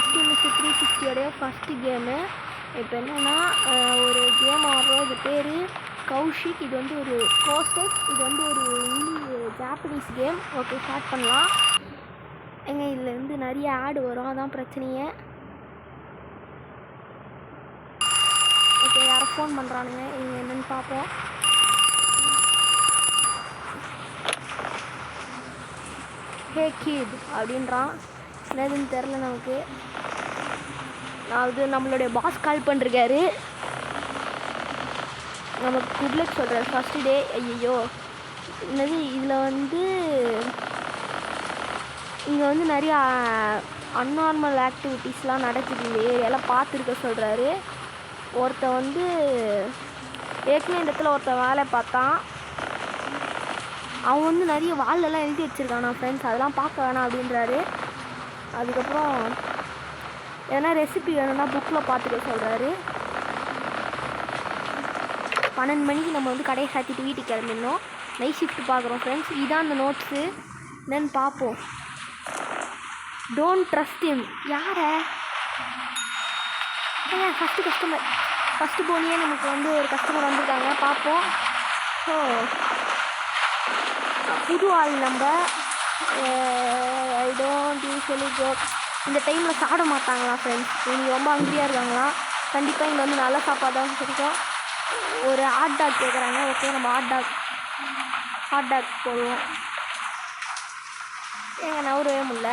First mister 360 first game. இப்போ என்னென்னா ஒரு கேம் ஆடுறோம். இது பேர் கௌஷிக். இது வந்து ஒரு கோசெட். இது வந்து ஒரு ஜாப்பனீஸ் கேம். ஓகே, ஸ்டார்ட் பண்ணலாம். எங்க இதில் வந்து நிறைய ஆடு வரும், அதான் பிரச்சனையே. ஓகே, யாரோ ஃபோன் பண்ணுறானுங்க, இவங்க என்னென்னு பார்ப்போம். ஹே கிட் அப்படின்றான். என்னதுன்னு தெரில நமக்கு. அது நம்மளுடைய பாஸ் கால் பண்ணிருக்காரு. நமக்கு குட்லக் சொல்கிறார் ஃபஸ்ட்டு டே. ஐயோ, என்னது இதில் வந்து இங்கே வந்து நிறையா அன்நார்மல் ஆக்டிவிட்டீஸ்லாம் நடக்குது இந்த ஏரியாவில், பார்த்துருக்க சொல்கிறாரு. ஒருத்தன் வந்து ஏற்கனவே இந்த இடத்துல ஒருத்தன் வேலை பார்த்தான். அவன் வந்து நிறைய வால்லெல்லாம் எழுதி வச்சுருக்கானா ஃப்ரெண்ட்ஸ், அதெல்லாம் பார்க்க வேணாம் அப்படின்றாரு. அதுக்கப்புறம் எதனா ரெசிபி வேணும்னா புக்கில் பார்த்துக்க சொல்கிறாரு. 12 மணிக்கு நம்ம வந்து கடையை சாத்திட்டு வீட்டுக்கு கிளம்பிடணும். நைட் ஷிஃப்ட் பார்க்குறோம் ஃப்ரெண்ட்ஸ். இதான் அந்த நோட்ஸு, என்னன்னு பார்ப்போம். Don't trust him. யாரை? ஃபஸ்ட்டு கஸ்டமர், ஃபஸ்ட்டு போனியே நமக்கு வந்து ஒரு கஸ்டமர் வந்திருக்காங்க, பார்ப்போம். ஸோ புது ஆள் நம்ம. ஐ டோன்ட் யூஸ்வலி கோ. இந்த டைமில் சாப்பிட மாட்டாங்களா ஃப்ரெண்ட்ஸ்? இவங்க ரொம்ப ஹங்கிரியாக இருக்காங்களா? கண்டிப்பாக இங்கே வந்து நல்ல சாப்பாடு தான் கிடைக்கும். ஒரு ஹாட் டாக் கேட்குறாங்க. ஓகே, நம்ம ஹாட் டாக் போடுவோம். ஏங்க நவரவே முடியல.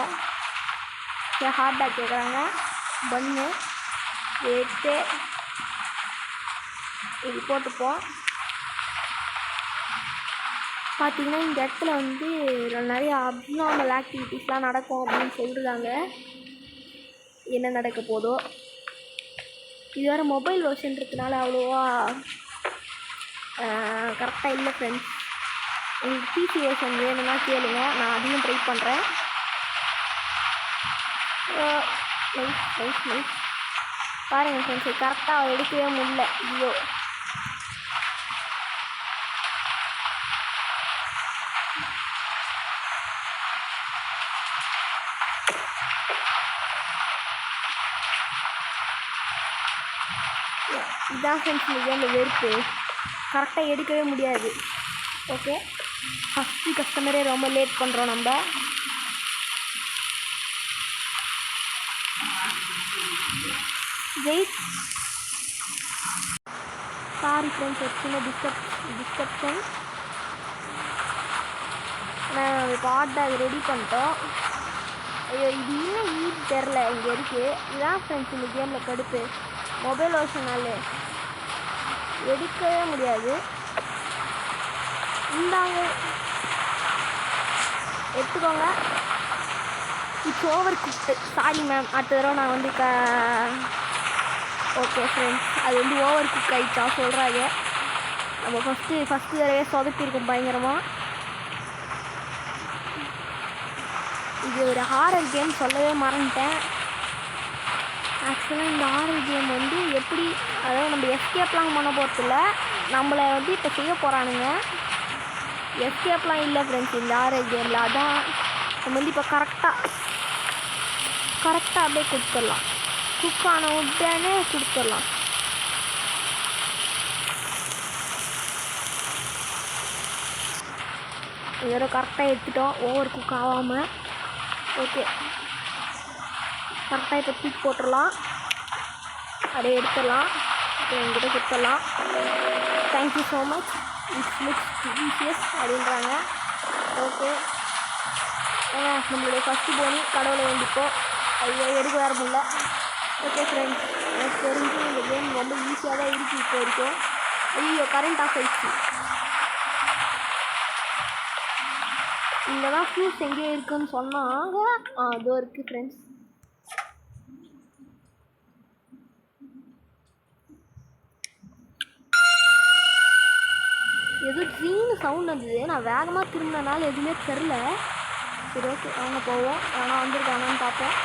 ஹாட் டாக் கேட்குறாங்க. பன்னு எடுத்து இது போட்டுப்போம். பார்த்திங்கன்னா இந்த இடத்துல வந்து நிறைய அப்நார்மல் ஆக்டிவிட்டீஸ்லாம் நடக்கும் அப்படின்னு சொல்லிருக்காங்க. என்ன நடக்க போதோ. இது வேறு மொபைல் வெர்ஷன்றதுனால அவ்வளோவா கரெக்டாக இல்லை ஃப்ரெண்ட்ஸ். உங்களுக்கு பிசி வெர்ஷன் வேணும்னா கேளுங்க, நான் அதையும் ட்ரை பண்ணுறேன். நைஸ் பாருங்கள் ஃப்ரெண்ட்ஸ், கரெக்டாக எடுக்கவே முடியல. ஐயோ, இதான் ஃப்ரெண்ட்ஸ் இந்த கேமில் வெறுப்பு. கரெக்டாக எடுக்கவே முடியாது. ஓகே, ஃபஸ்ட்டு கஸ்டமரே ரொம்ப லேட் பண்ணுறோம் நம்ம. வெயிட், சாரி ஃப்ரெண்ட்ஸ், ஒரு சின்ன டிஸ்டர்ப்ஷன். நான் இப்போ ஆர்டர் ரெடி பண்ணிட்டோம். ஐயோ, இது இன்னும் ஈட் தெரில இங்கே இருக்குது. இதுதான் ஃப்ரெண்ட்ஸ் இந்த கேமில் கடுப்பு. மொபைல் வெர்ஷனால எடுக்கவே முடியாது. இந்தாங்க, எடுத்துக்கோங்க. It's over cooked. Sorry ma'am, அடுத்த தடவை நான் வந்து ஓகே ஃப்ரெண்ட்ஸ், அது வந்து ஓவர் குக் ஆகிட்டா சொல்கிறாங்க. நம்ம ஃபஸ்ட்டு தடவையே சொதப்பியிருக்கோம் பயங்கரமாக. இது ஒரு ஹாரர் கேம், சொல்லவே மறந்துட்டேன். ஆக்சுவலாக இந்த ஹாரர் கேம் வந்து எப்படி, அதாவது நம்ம எஸ்கேப்லாம் பண்ண போகிறதில்ல, நம்மளை வந்து இப்போ செய்ய போகிறானுங்க. எஸ்கேப்லாம் இல்லை ஃப்ரெண்ட்ஸ் இந்த ஹாரர் கேமில். அதான் நம்ம வந்து இப்போ கரெக்டாக அப்படியே கொடுத்துடலாம். குக் ஆன உடனே கொடுத்துடலாம். இதோட கரெக்டாக எடுத்துட்டோம், ஓவர் குக் ஆகாமல். ஓகே, கரெக்டாக இப்போ தூக்கி போட்டுடலாம். அப்படியே எடுத்துடலாம். இப்போ எங்கிட்ட கொடுத்துடலாம். Thank you so much, it's looks delicious அப்படின்றாங்க. ஓகே, நம்மளுடைய ஃபஸ்ட்டு போனி கடவுளை வேண்டிப்போம். ஐயோ, எடுக்க வர முடியல. ஓகே ஃப்ரெண்ட்ஸ், எனக்கு தெரிஞ்சு இந்த கேம் ரொம்ப ஈஸியாக தான் இருக்குது இப்போ வரைக்கும். ஐயோ, கரண்ட் ஆஃப் ஆயிடுச்சு. இங்கே தான் ஃப்யூஸ் எங்கேயோ இருக்குதுன்னு சொன்னாங்க. அதோ இருக்குது ஃப்ரெண்ட்ஸ். ஏதோ ட்ரீன்னு சவுண்ட் வந்தது. நான் வேகமாக திரும்பினால எதுவுமே தெரில. சரி, ஓகே, அவங்க போவோம். ஆனால் வந்திருக்காங்கன்னு பார்ப்போம்.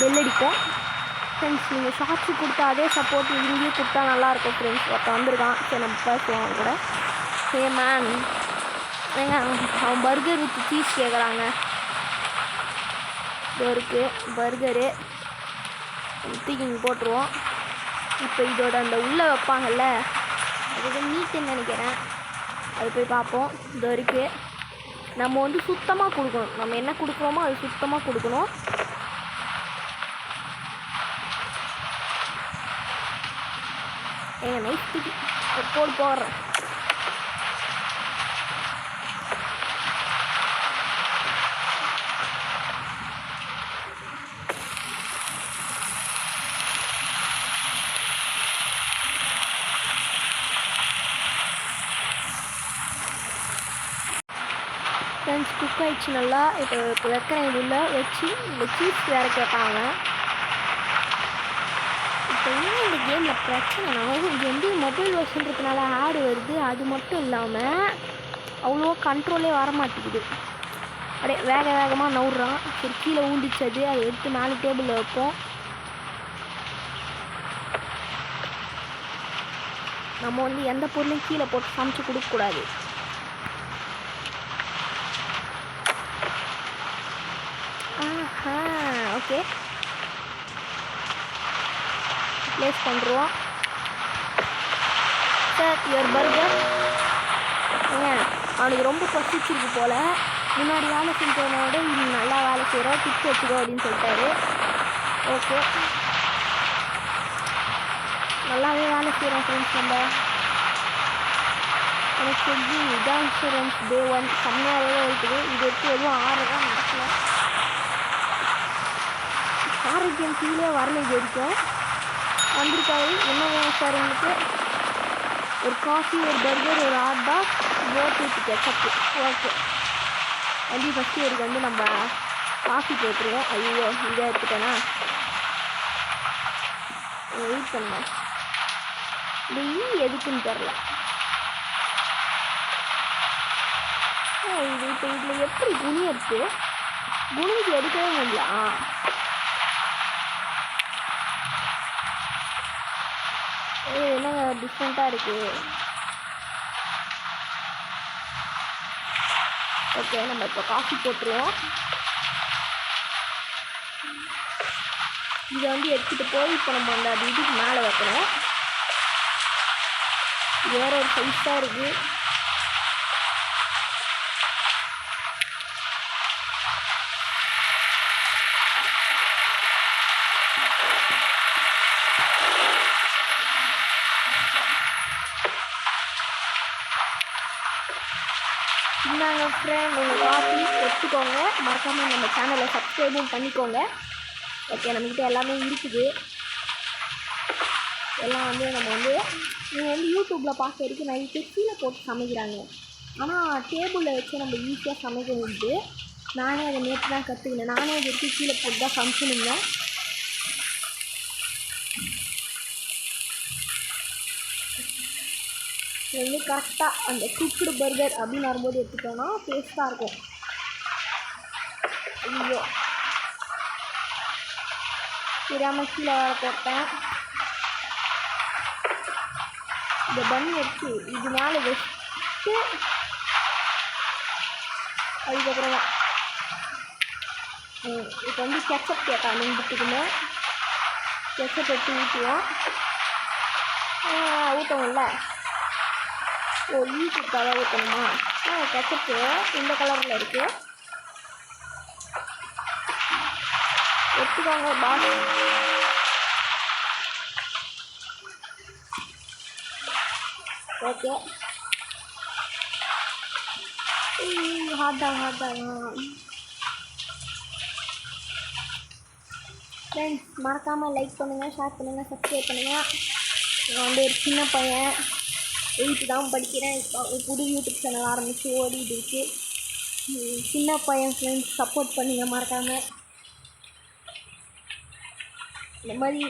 பெல் அடிப்போம் ஃப்ரெண்ட்ஸ். நீங்கள் ஷார்ட்ஸு கொடுத்தா அதே சப்போர்ட் இங்கேயும் கொடுத்தா நல்லாயிருக்கும் ஃப்ரெண்ட்ஸ். ஒருத்தன் வந்திருக்கான், சரி நம்ம பேசுவோம் கூட. ஹே மேன், ஏங்க அவன் பர்கர் வித் சீஸ் கேட்குறாங்க. இது இருக்குது பர்கரு தூக்கி இங்கே போட்டுருவோம். இப்போ இதோட அந்த உள்ளே வைப்பாங்கல்ல அது மீட்டுன்னு நினைக்கிறேன், அது போய் பார்ப்போம். இது இருக்குது. நம்ம வந்து சுத்தமாக கொடுக்கணும், நம்ம என்ன கொடுக்குறோமோ அது சுத்தமாக கொடுக்கணும். எங்கள் நைட் தூக்கி போடுறேன். ஃப்ரெண்ட்ஸ் குக் ஆகிடுச்சு நல்லா. இப்போ வைக்கிறேன். இது உள்ள வச்சு இந்த சீஸ் வேறு கேட்டாங்க. இப்போ என்ன இந்த கேமில் பிரச்சனைனா இது வந்து மொபைல் வெர்ஷன்றதுனால ஆடு வருது. அது மட்டும் இல்லாமல் அவ்வளோ கண்ட்ரோலே வர மாட்டேங்குது. அப்படியே வேகமாக நவுறான். சரி கீழே ஊண்டிச்சு, அது அதை எடுத்து மேலே டேபிளில் வைப்போம். நம்ம வந்து எந்த பொருளையும் கீழே போட்டு சமைச்சு கொடுக்கக்கூடாது. ஓகே ப்ளேஸ் பண்ணுறோம். Sir your burger. அவனுக்கு ரொம்ப பசிச்சிருக்கு போல். முன்னாடி வேலை செஞ்சவனோட இது நல்லா வேலை செய்கிறோம், டிப்ஸ் வச்சுக்கோ அப்படின்னு சொல்லிட்டாரு. ஓகே நல்லாவே வேலை செய்கிறோம் ஃப்ரெண்ட்ஸ். நம்ம எனக்கு தெரிஞ்சு இதான் இன்சூரன்ஸ் டே 1 செம்மையாகவே இருக்குது. இது எடுத்து எதுவும் ஆறுதான் நடக்கல. ஆரோக்கியம் கீழே வரல. இது வரைக்கும் வந்திருக்காரு. என்ன வேணும் சார் உங்களுக்கு? ஒரு காஃபி, ஒரு பர்கர், ஒரு ஹாட் டாக், போட்டு கெச்சப்பு. ஓகே வண்டி ஃபஸ்ட்டு இவருக்கு வந்து நம்ம காஃபி போட்டுருவோம். ஐயோ இதை எடுத்துட்டேன்னா வெயிட் பண்ணேன். இந்த எதுக்குன்னு தெரில. இது இப்போ இதில் எப்படி குனியருக்கு குனிஞ்சு எடுக்கவே முடியல. என்ன டிஃப்ரெண்ட்டாக இருக்குது. ஓகே நம்ம இப்போ காஃபி போட்டுருவோம். இதை வந்து எடுத்துகிட்டு போய் இப்போ நம்ம அந்த இதுக்கு மேலே வைக்கணும். வேற ஒரு சைஸாக இருக்குது. இந்தாங்க ஃப்ரெண்ட் உங்கள் காஃபி எடுத்துக்கோங்க. மறக்காமல் நம்ம சேனலை சப்ஸ்கிரைபும் பண்ணிக்கோங்க. ஓகே நம்மக்கிட்ட எல்லாமே இருக்குது. எல்லாம் வந்து நம்ம வந்து நீங்கள் வந்து யூடியூப்பில் பார்க்க வரைக்கும் நிறைய பேர் கீழே போட்டு சமைக்கிறாங்க. ஆனால் டேபிளில் வச்சு நம்ம ஈஸியாக சமைக்க முடியுது. நானே அதை நேற்று தான் கற்றுக்கினேன். நானே அதை எடுத்து கீழே போட்டு தான் சமைச்சுனுங்க. இது வந்து கரெக்டாக அந்த குக்குடு பர்கர் அப்படின்னு வரும்போது எடுத்துட்டோன்னா டேஸ்ட்டாக இருக்கும். ஐயோ தெரியாமல் கீழே போட்டேன். இந்த பன் வச்சு இது மேலே வச்சுட்டு அதுக்கப்புறமா இப்போ வந்து கெச்சப் கேட்டான் நின்றுட்டுக்குமே. கெச்சப் எடுத்து ஊற்றுவோம். ஊற்றணும்ல. ஓ ஈக்குக்காக ஊற்றணுமா? கெச்சப்பு இந்த கலரில் இருக்குது. எடுத்துக்கோங்க பாஸ். ஓகே ஹாட்டாக ஃப்ரெண்ட்ஸ் மறக்காமல் லைக் பண்ணுங்கள், ஷேர் பண்ணுங்கள், சப்ஸ்கிரைப் பண்ணுங்கள். நான் வந்து ஒரு சின்ன பையன் 8th தான் படிக்கிறேன். இப்போ புது யூடியூப் சேனல் ஆரம்பித்து ஓடிட்டு இருக்கு. சின்ன பையன் ஃப்ரெண்ட்ஸ் சப்போர்ட் பண்ணுங்கள் மறக்காமல். இந்த மாதிரி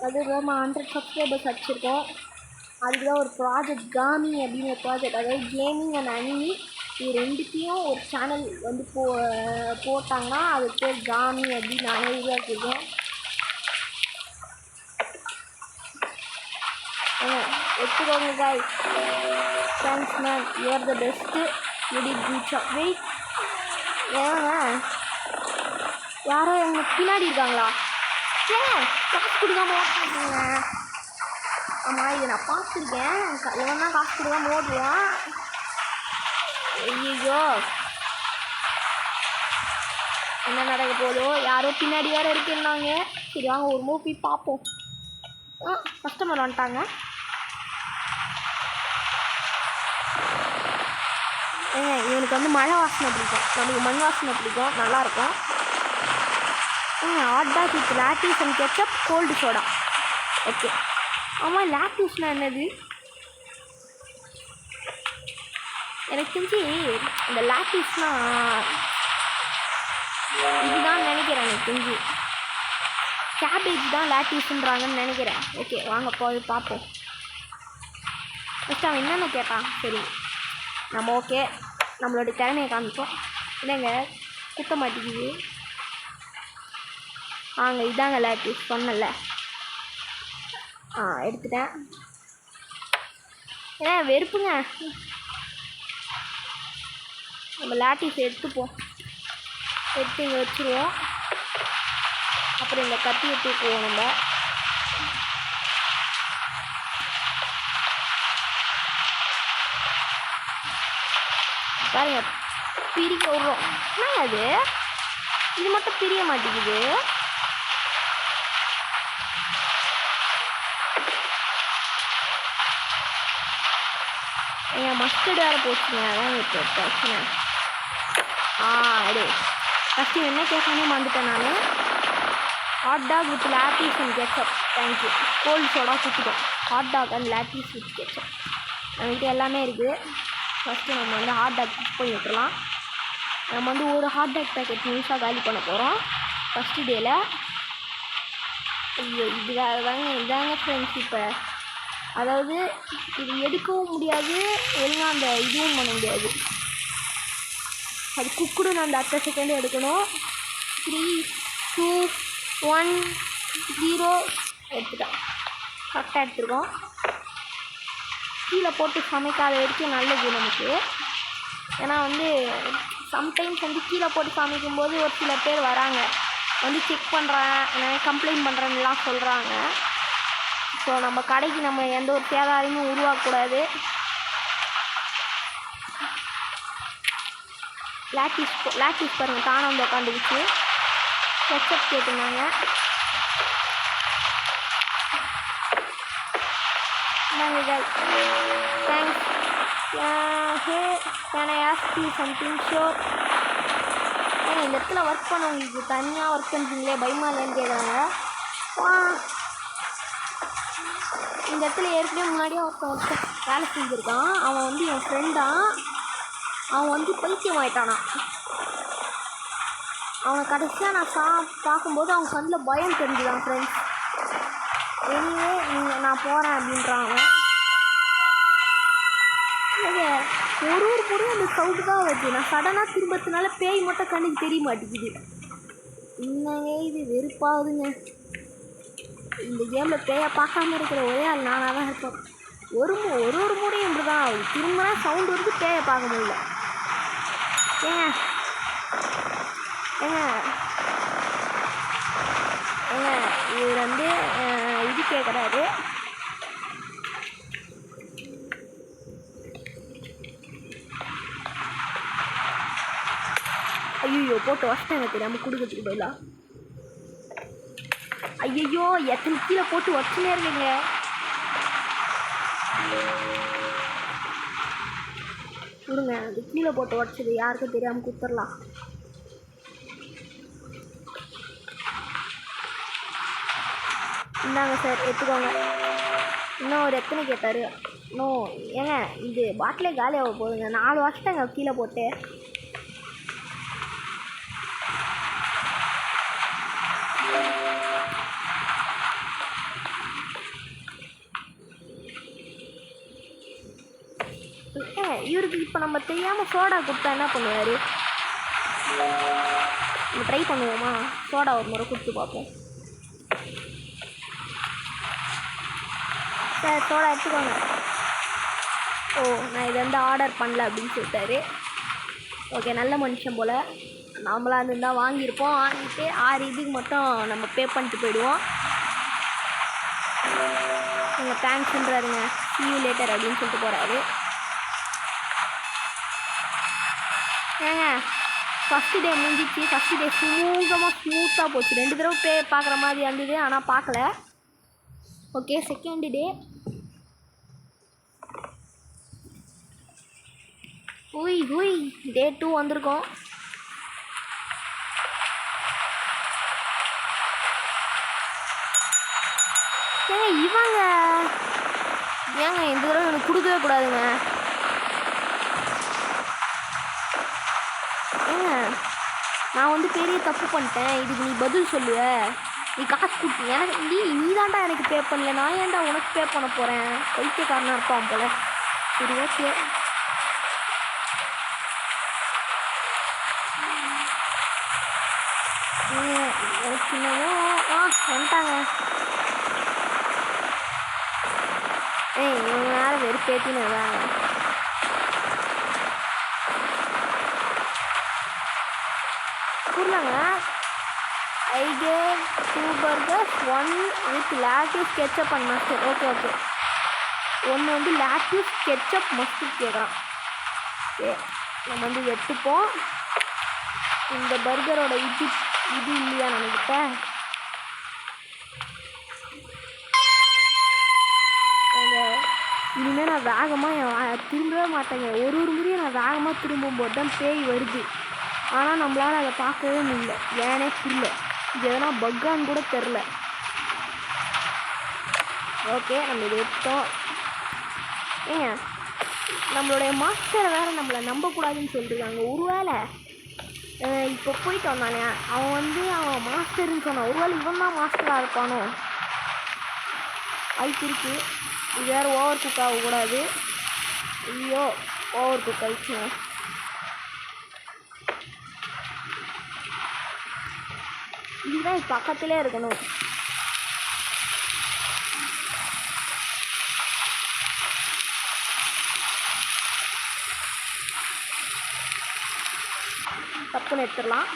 அது இல்லாமல் 100 சப்ஸ்கிரைபர்ஸ் வச்சுருக்கோம். அதுக்கு தான் ஒரு ப்ராஜெக்ட் காமி அப்படின்னு ஒரு ப்ராஜெக்ட், அதாவது கேமிங் அண்ட் அனிமி இது ரெண்டுத்தையும் ஒரு சேனல் வந்து போட்டாங்கன்னா அது பேர் காமி அப்படின்னு நானே உருவாக்கியிருக்கேன். எடுத்துக்கோங்க காய். Thanks ma'am, you are the best. Wait. ஏங்க யாரோ எங்கள் பின்னாடி இருக்காங்களா? ஏன் காசு கொடுக்காம ஓட்டுங்க? ஆமாம், இதை நான் பார்த்துருக்கேன். இவன் தான் காசு கொடுக்காம ஓடுவான். ஐயோ, என்ன நடக்க போதோ? யாரோ பின்னாடி வேறு இருக்குன்னாங்க. சரி வாங்க ஒரு மூவி பார்ப்போம். கஸ்டமர் வந்துட்டாங்க. இவனுக்கு வந்து மழை வாசனை பிடிக்கும், நமக்கு மண் வாசனை பிடிக்கும், நல்லாயிருக்கும். Hot dog with lettuce and ketchup cold soda. Okay. ஆமாம், லாட்டிஸ்னால் என்னது? எனக்கு தெரிஞ்சு இந்த லாட்டிஸ்னால் இதுதான் நினைக்கிறேன். எனக்கு தெரிஞ்சு கேபேஜ் தான் லாட்டிஸ்ன்றாங்கன்னு நினைக்கிறேன். ஓகே வாங்க போய் பார்ப்போம். ஃபஸ்ட்டு அவன் என்னென்ன கேட்டான்? சரி நம்ம ஓகே நம்மளோட திறமையை காமிப்போம். இல்லைங்க குத்த மாட்டேங்குது. இதாங்க லாட்டிஸ் சொன்னல. எடுத்துட்டேன். வெறுப்புங்க. நம்ம லாட்டிஸ் எடுத்துப்போம். எடுத்து இங்கே வச்சுருவோம். அப்புறம் இந்த கத்தியை தூக்குவோம். நம்ம பாருங்க பிரிக்க விட்றோம். என்ன அது? இது மட்டும் பிரிய மாட்டேங்குது. ஏன் மஸ்டர்டு வேறு போச்சுங்க. அதான் இப்போ பிரச்சனை. அடே ஃபஸ்ட்டு என்ன கேட்கானே வந்துட்டேன் நான். Hot dog with lettuce and ketchup. Thank you. Cold soda கொடுத்துட்டோம். Hot dog and lettuce with ketchup நம்மகிட்ட எல்லாமே இருக்குது. ஃபஸ்ட்டு நம்ம வந்து ஹாட் டாக் குக் பண்ணி விட்டுறலாம். நம்ம வந்து ஒரு ஹாட் டாக் பேக்கெட் நியூஸாக காலி பண்ண போகிறோம் ஃபஸ்ட்டு டேயில். ஐயோ இதாங்க ஃப்ரெண்ட்ஸ். இப்போ அதாவது இது எடுக்கவும் முடியாது, ஒழுங்காக அந்த இதுவும் பண்ண முடியாது. அது குக்குடுன்னு அந்த 10 செகண்டு எடுக்கணும். 3, 2, 1, 0 எடுத்துட்டோம். கரெக்டாக எடுத்துருக்கோம். கீழே போட்டு சமைக்காத வரைக்கும் நல்லது நமக்கு. ஏன்னா வந்து சம்டைம்ஸ் வந்து கீழே போட்டு சமைக்கும்போது ஒரு சில பேர் வராங்க, வந்து செக் பண்ணுறேன், கம்ப்ளைண்ட் பண்ணுறேன்னுலாம் சொல்கிறாங்க. ஸோ நம்ம கடைக்கு நம்ம எந்த ஒரு சேதாரமும் உருவாக்கக்கூடாது. லாட்டிஸ் பாருங்கள் தானே வந்து உட்காந்துக்குச்சு. கெச்சப் கேட்டுருந்தாங்க. Thanks. Hey can I ask you something? Sure. இந்த இடத்துல ஒர்க் பண்ணவங்களுக்கு தனியாக ஒர்க் பண்ணுறீங்களே பயமா இல்லைன்னு கேட்குறாங்க. இந்த இடத்துல ஏற்கனவே முன்னாடியே ஒருத்தன் வேலை செஞ்சுருக்கான். அவன் வந்து என் ஃப்ரெண்டான். அவன் வந்து பைத்தியம் ஆகிட்டானான். அவனை கடைசியாக நான் பார்க்கும்போது அவன் கண்ணில் பயம் தெரிஞ்சுதான் ஃப்ரெண்ட்ஸ். எனிவே நான் போகிறேன் அப்படின்றான் அவன். ஒரு முறையும் அந்த சவுண்டு தான் வருது. நான் சடனாக திரும்பத்தினால பேய் மட்டும் கண்ணுக்கு தெரிய மாட்டேங்குது. என்னங்க இது வெறுப்பாகுதுங்க. இந்த கேமில் பேயை பார்க்காம இருக்கிற ஒரே ஆள் நானாக தான் இருப்பேன். ஒரு முறையும் இப்படி தான் ஆகுது. திரும்பினா சவுண்டு வந்து பேயை பார்க்க முடியல. ஏங்க இவர் வந்து இது கேட்குறாரு. ஐயோ போட்டு வச்சிட்டாங்க தெரியாமல் கொடுக்கறதுக்கு பதிலாக. ஐயோ எத்தனை கீழே போட்டு வச்சுனே இருக்கீங்க. கொடுங்க, அது கீழே போட்டு உடச்சது யாருக்கும் தெரியாமல் கொடுத்துடலாம். இந்தாங்க சார் எடுத்துக்கோங்க. இன்னும் ஒரு எத்தனை கேட்டார்? இன்னும் ஏங்க இது பாட்டிலே காலியாக போகுதுங்க. 4 வருஷத்தாங்க கீழே போட்டு. இவருக்கு இப்போ நம்ம தெரியாமல் சோடா கொடுத்தா என்ன பண்ணுவார்? நம்ம ட்ரை பண்ணுவோமா? சோடா ஒரு முறை கொடுத்து பார்ப்போம். சார் சோடா எடுத்துக்கோங்க. நான் இதை வந்து ஆர்டர் பண்ணல அப்படின்னு சொல்லிட்டாரு. ஓகே, நல்ல மனுஷன் போல். நம்மளாக இருந்தால் வாங்கியிருப்போம். வாங்கிட்டு 6 இதுக்கு மட்டும் நம்ம பே பண்ணிட்டு போயிடுவோம். எங்கள் தேங்க்ஸ்ன்றாருங்க. see you later அப்படின்னு சொல்லிட்டு போகிறாரு. ஏங்க ஃபஸ்ட்டு டே முடிஞ்சிச்சு. ஃபஸ்ட்டு டே ஸ்மூத்தாக போச்சு. 2 தடவை பே பார்க்குற மாதிரி இருந்தது, ஆனால் பார்க்கல. Okay, second day. டே 2 வந்திருக்கோம். ஏங்க இவங்க ஏங்க இந்த தடவை எனக்கு கொடுக்கவே கூடாதுங்க. ஏங்க நான் வந்து பெரிய தப்பு பண்ணிட்டேன், இதுக்கு நீ பதில் சொல்லுவ. நீ காசு கொடுத்து எனக்கு நீ தான்டா எனக்கு பே பண்ணல, நான் ஏன்டா உனக்கு பே பண்ண போகிறேன்? வைத்தியக்காரனாக இருப்பான் போல. சரி ஓகே. எனக்கு இன்னமும் வந்துட்டாங்க. இவங்க வேறு வெறுப்பேத்தின்னு வராங்க. புரியலங்க. I gave 2 burgers, 1 with lettuce, ketchup and mustard. Okay okay, ஒன்று வந்து lettuce, ketchup, mustard கேட்குறான். ஓகே, நம்ம வந்து எடுத்துப்போம். இந்த பர்கரோட இது இல்லையா நம்மக்கிட்ட? இனிமேல் நான் வேகமாக திரும்பவே மாட்டேங்க. ஒரு முறையும் நான் வேகமாக திரும்பும்போது தான் பேய் வருது. ஆனால் நம்மளால் அதை பார்க்கவே முடியல. ஏனே புரியல. இது எதனா பக்கான்னு கூட தெரில. ஓகே, நம்ம இதை எடுத்தோம். ஏங்க நம்மளுடைய மாஸ்டரை வேறு நம்மளை நம்பக்கூடாதுன்னு சொல்லிட்டுருக்காங்க. ஒருவேளை இப்போ போயிட்டு வந்தானே அவன் மாஸ்டர்னு சொன்னான். ஒருவேளை இவன் தான் மாஸ்டராக இருப்பானோ? ஐக்கு இருக்குது. இது வேறு ஓவர் குக் ஆகக்கூடாது. ஐயோ, ஓவர் குக் ஆயிடுச்சுங்க. இதுதான் பக்கத்திலே இருக்கணும். தப்புன்னு எடுத்துடலாம்.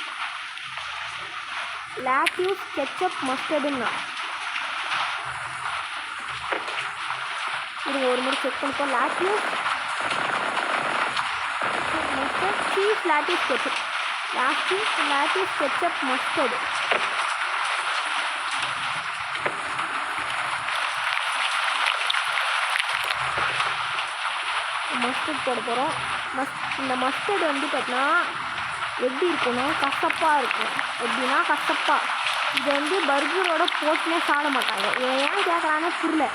lettuce, ketchup, mustardன்னா இது ஒரு முறை செக் பண்ணிப்போம். lettuce, mustard, cheese, lettuce, ketchup. lettuce, ketchup, mustard. Mustard போட போகிறோம். இந்த மஸ்டர்டு வந்து பார்த்தீங்கன்னா எப்படி இருக்குன்னா கசப்பாக இருக்கும். எப்படின்னா கசப்பாக. இதை வந்து பர்கரோட போட்டுனே சாப்பிட மாட்டாங்க. இவன் ஏன் கேட்குறானே புரியல.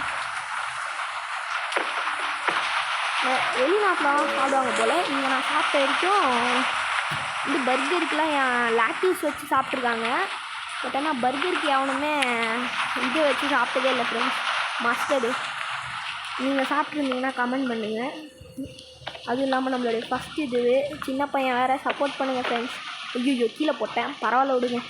வெளிநாட்டில் சாப்பிடுவாங்க போல். இங்கே நான் சாப்பிட்ட வரைக்கும் இந்த பர்கருக்குலாம் என் லாக்டீஸ் வச்சு சாப்பிட்ருக்காங்க. பட் ஆனால் பர்கருக்கு எவனுமே இதை வச்சு சாப்பிட்டதே இல்லை ஃப்ரெண்ட்ஸ், மஸ்டர்டு. நீங்கள் சாப்பிட்ருந்தீங்கன்னா கமெண்ட் பண்ணுங்கள். அதுவும் இல்லாமல் நம்மளுடைய ஃபஸ்ட் இது சின்ன பையன் வேறு சப்போர்ட் பண்ணுங்கள் ஃப்ரெண்ட்ஸ். ஐயோ கீழே போட்டேன், பரவாயில்ல விடுங்க.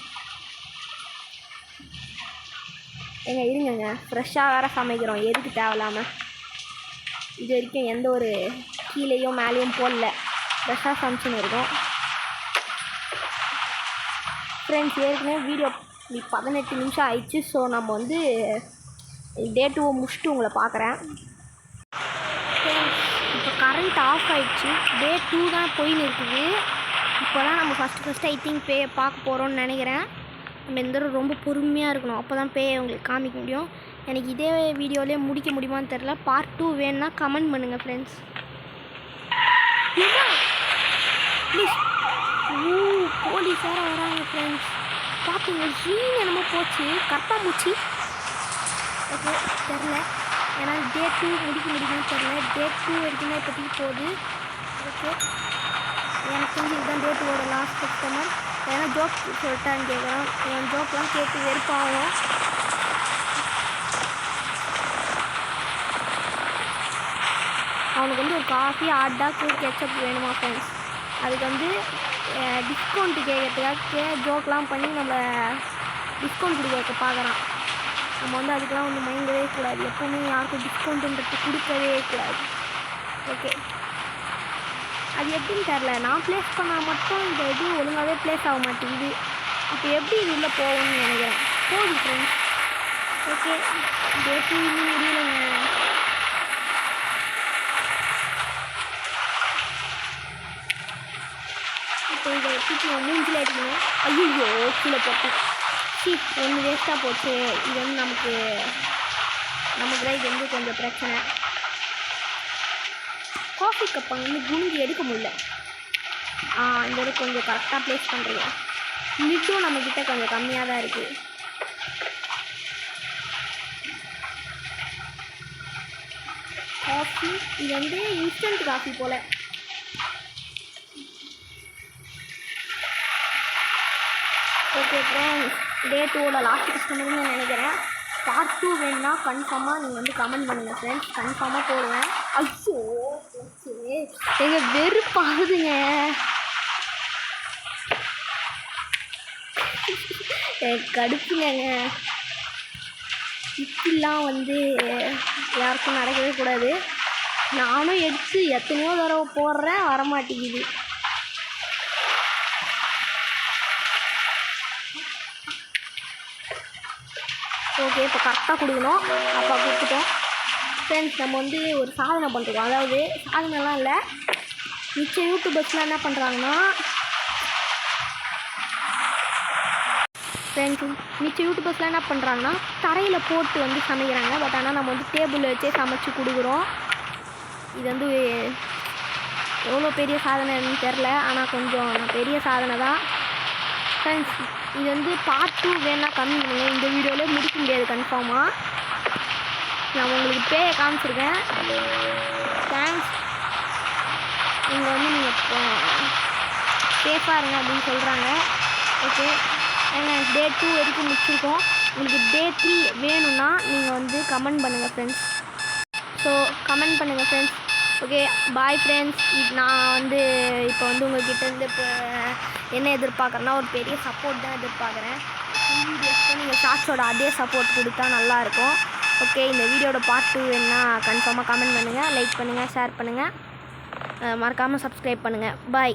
இருங்கங்க, ஃப்ரெஷ்ஷாக வேறு சமைக்கிறோம், எதுக்கு தேவையில்லாமல். இது வரைக்கும் எந்த ஒரு கீழேயும் மேலேயும் போடல, ஃப்ரெஷ்ஷாக சமைச்சுன்னு இருக்கும் ஃப்ரெண்ட்ஸ். ஏற்கனவே வீடியோ 18 நிமிஷம் ஆயிடுச்சு. ஸோ நம்ம வந்து டே 2 முடிச்சுட்டு உங்களை பார்க்குறேன். இப்போ கரண்ட் ஆஃப் ஆகிடுச்சு. டே 2 தான் போயின்னு இருக்குது. இப்போ தான் நம்ம ஃபஸ்ட்டு ஐ திங்க் பேயை பார்க்க போகிறோன்னு நினைக்கிறேன். நம்ம இந்த தடவை ரொம்ப பொறுமையாக இருக்கணும், அப்போ தான் பேயை உங்களுக்கு காமிக்க முடியும். எனக்கு இதே வீடியோவிலே முடிக்க முடியுமான்னு தெரில. பார்ட் 2 வேணுன்னா கமெண்ட் பண்ணுங்கள் ஃப்ரெண்ட்ஸ். ப்ளீஸ். போலீஸ் வேறு வராங்க ஃப்ரெண்ட்ஸ். பார்த்தீங்க ஜீன் என்னமோ போச்சு, கரெக்டாக போச்சு. ஓகே, தெரில. ஏன்னா டே 2 முடிக்கும்னு தெரில. டே 2 வரைக்கும் தான் இப்போதைக்கு போகுது. ஓகே, எனக்கு தெரிஞ்சு இதுதான் டே 2வோட லாஸ்ட் கஸ்டமர். ஏன்னா ஜோக் சொல்லிட்டான்னு கேட்குறான். என் ஜோக்லாம் கேட்டு வெறுப்பாகும். அவனுக்கு வந்து ஒரு காஃபி, ஹாட் டாக், கெச்சப் வேணுமா ஃப்ரெண்ட்ஸ். அதுக்கு வந்து டிஸ்கவுண்ட்டு கேட்கறதுக்காக ஜோக்லாம் பண்ணி நம்ம டிஸ்கவுண்ட் கொடுக்க பார்க்குறான். நம்ம வந்து அதுக்கெலாம் வந்து மைண்டவே கூடாது. எப்போவுமே யாருக்கும் டிஸ்கவுண்ட்டுன்றது கொடுக்கவே கூடாது. ஓகே, அது எப்படின்னு தெரில. நான் ப்ளேஸ் பண்ணால் மட்டும் இந்த இது ஒழுங்காகவே ப்ளேஸ் ஆக மாட்டேங்குது. அப்போ எப்படி இது உள்ளே போகும்னு நினைக்கிறேன். போகுது ஃப்ரெண்ட்ஸ். ஓகே, டே 2 இன்னும் முடியலைங்க. இப்போ இதை வச்சுட்டு மூஞ்சில் அடிக்கணும். ஐயோ கீழே போட்டு ஒன்று வேஸ்ட்டாக போச்சு. இது வந்து நமக்கு தான் இது வந்து கொஞ்சம் பிரச்சனை. காஃபி கப்பை வந்து குனிஞ்சு எடுக்க முடியல. இந்த இது கொஞ்சம் கரெக்டாக ப்ளேஸ் பண்ணுறீங்க. லிட்டும் நம்மக்கிட்ட கொஞ்சம் கம்மியாக தான் இருக்குது. காஃபி இது வந்து இன்ஸ்டன்ட் காஃபி போல். ஓகே ஃப்ரெண்ட்ஸ், டே 2வோட லாஸ்ட் கஸ்டமர்னு நினைக்கிறேன். பார்ட் 2 வேணுன்னா கன்ஃபார்மாக நீங்கள் வந்து கமெண்ட் பண்ணுங்கள் ஃப்ரெண்ட்ஸ். கன்ஃபார்மாக போடுவேன். ஐயோ ஓகே, எங்கள் வெறுப்பாகுதுங்க. கடுப்புங்க. இப்படிலாம் வந்து யாருக்கும் நடக்கவே கூடாது. நானும் எடுத்து எத்தனையோ தடவை போடுறேன், வரமாட்டேங்குது. ஓகே, இப்போ கரெக்டாக கொடுக்கணும். அப்போ கொடுத்துட்டோம் ஃப்ரெண்ட்ஸ். நம்ம வந்து ஒரு சாதனை பண்ணுறோம். அதாவது சாதனைலாம் இல்லை, மிச்ச யூடியூபர்ஸ்லாம் என்ன பண்ணுறாங்கன்னா ஃப்ரெண்ட்ஸ், மிச்ச யூடியூபர்ஸ்லாம் என்ன பண்ணுறாங்கன்னா தரையில் போட்டு வந்து சமைக்கிறாங்க. பட் ஆனால் நம்ம வந்து டேபிளில் வச்சே சமைச்சு கொடுக்குறோம். இது வந்து எவ்வளோ பெரிய சாதனைன்னு தெரில, ஆனால் கொஞ்சம் பெரிய சாதனை தான் ஃப்ரெண்ட்ஸ். இது வந்து பார்ட் 2 வேணா கம்மி பண்ணுங்கள். இந்த வீடியோவிலே முடிக்க முடியாது கன்ஃபார்மாக. நான் உங்களுக்கு பேயை காமிச்சிருக்கேன். தேங்க்ஸ். இங்கே வந்து நீங்கள் சேஃபாக இருங்க அப்படின்னு சொல்கிறாங்க. ஓகே, நாங்கள் டே 2 வரைக்கும் முடிச்சிருக்கோம். உங்களுக்கு டே 3 வேணும்னா நீங்கள் வந்து கமெண்ட் பண்ணுங்கள் ஃப்ரெண்ட்ஸ். ஸோ கமெண்ட் பண்ணுங்கள் ஃப்ரெண்ட்ஸ். Okay, bye friends. நான் வந்து இப்போ வந்து உங்கள்கிட்டேருந்து இப்போ என்ன எதிர்பார்க்குறேன்னா ஒரு பெரிய சப்போர்ட் தான் எதிர்பார்க்குறேன். வீடியோஸ்க்கு நீங்கள் ஷார்ட்ஸோட அதே சப்போர்ட் கொடுத்தா நல்லாயிருக்கும். ஓகே, இந்த வீடியோட பார்ட் 2 வேணுன்னா கன்ஃபார்மாக கமெண்ட் பண்ணுங்கள், லைக் பண்ணுங்கள், ஷேர் பண்ணுங்கள், மறக்காமல் சப்ஸ்கிரைப் பண்ணுங்கள். பாய்.